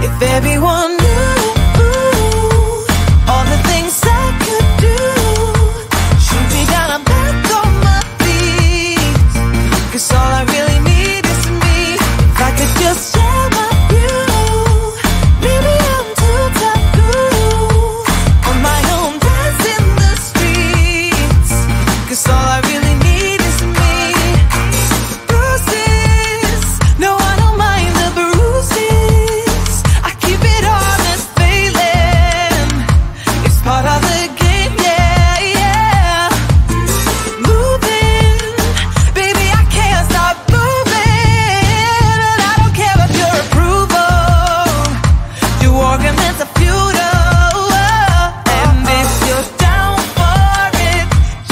If everyone knew all the things I could do, shoot me down, I'm back on my feet. 'Cause all I really need is me. If I could just share my view, maybe I'm too taboo on my own, dance in the streets. 'Cause all I really need is me. Bruises, no, I don't mind the bruises. I keep it honest, failing. It's part of the game, yeah, yeah. Moving, baby, I can't stop moving. And I don't care about your approval. Your arguments are futile. And if you're down for it,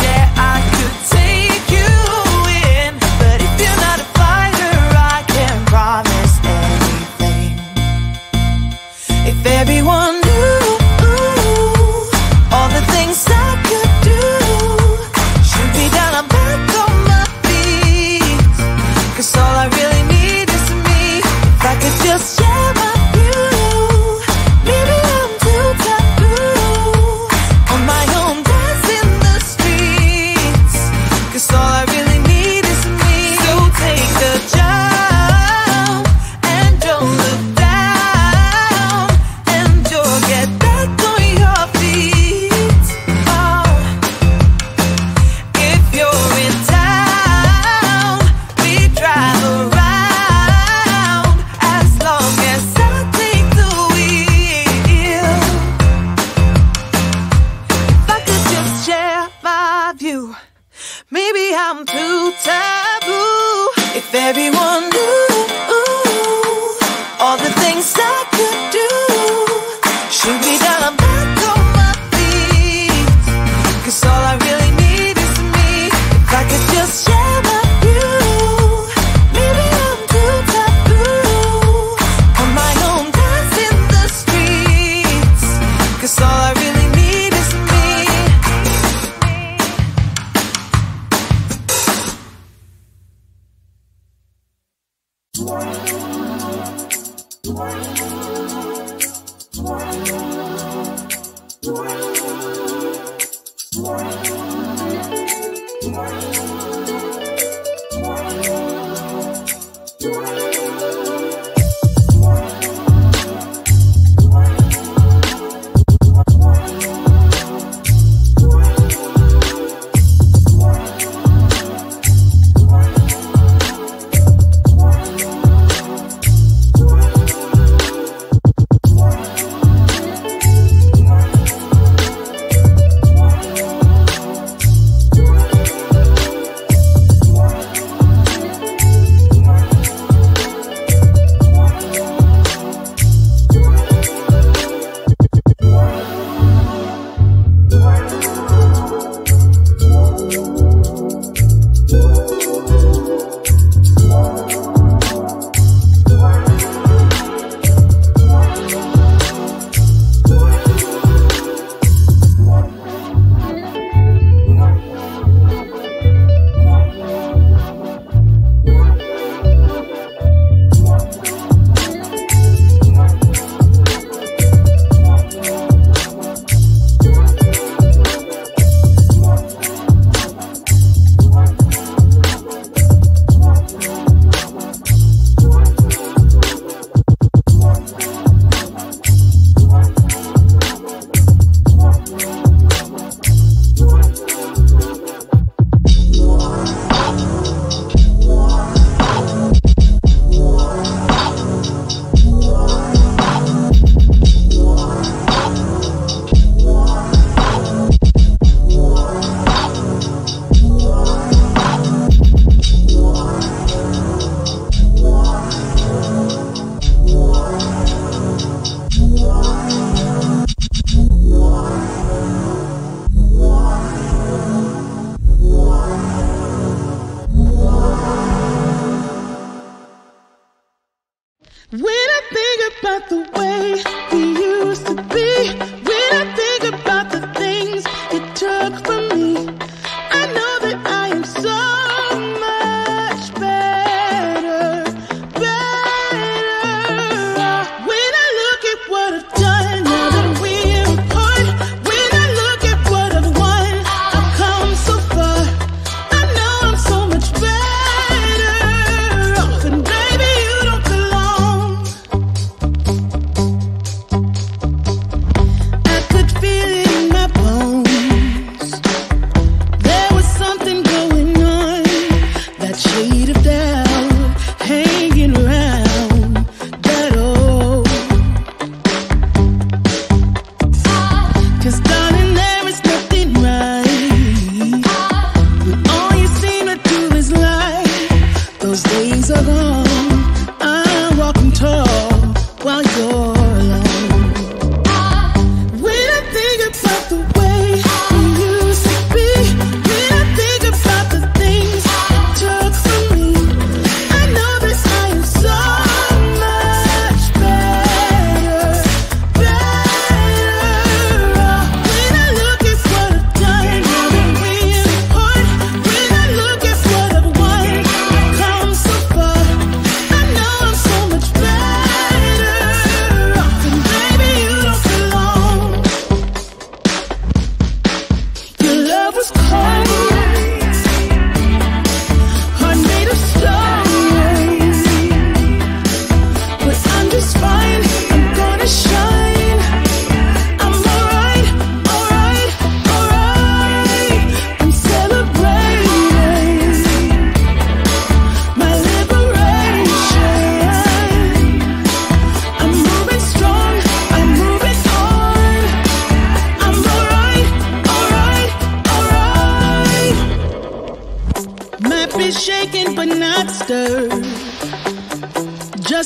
yeah, I could take you in. But if you're not a fighter, I can't promise anything. If everyone knew all the things I could do, shoot me down, I'm back on my feet. 'Cause all I really need is me. If I could just share my view, maybe I'm too taboo on my own, dance in the streets. 'Cause all I really need is me. So take the jump and don't look down, and you'll get back on your feet. Oh, if you're in town, we drive around as long as I take the wheel. If I could just share my view, maybe I'm too taboo. If everyone knew all the things I could do, shoot me down, I'm back on my feet. 'Cause all I really need is me. If I could just share my view, maybe I'm too taboo on my own, dance in the streets. 'Cause all I really need is me. When I think about the way we used to be, when I think about the things you took from me, I know that I am so much better, better. When I look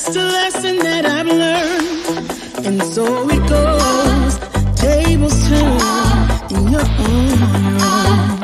just a lesson that I've learned. And so it goes, tables turn, and you're on your own.